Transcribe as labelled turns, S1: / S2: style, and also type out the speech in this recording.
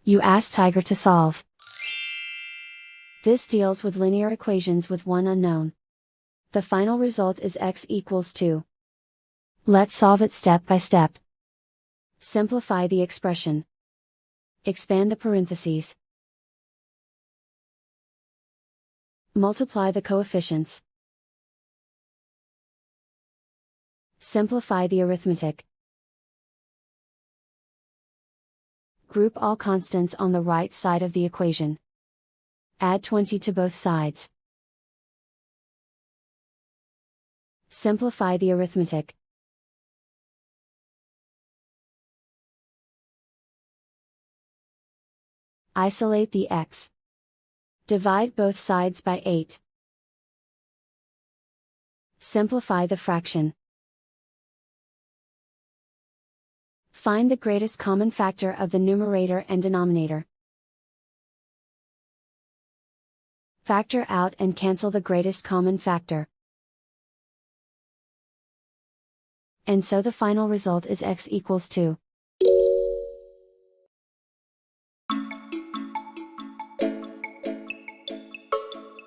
S1: You ask Tiger to solve. This deals with linear equations with one unknown. The final result is x equals 2. Let's solve it step by step. Simplify the expression. Expand the parentheses. Multiply the coefficients. Simplify the arithmetic. Group all constants on the right side of the equation. Add 20 to both sides. Simplify the arithmetic. Isolate the x. Divide both sides by 8. Simplify the fraction. Find the greatest common factor of the numerator and denominator. Factor out and cancel the greatest common factor. And so the final result is x equals 2.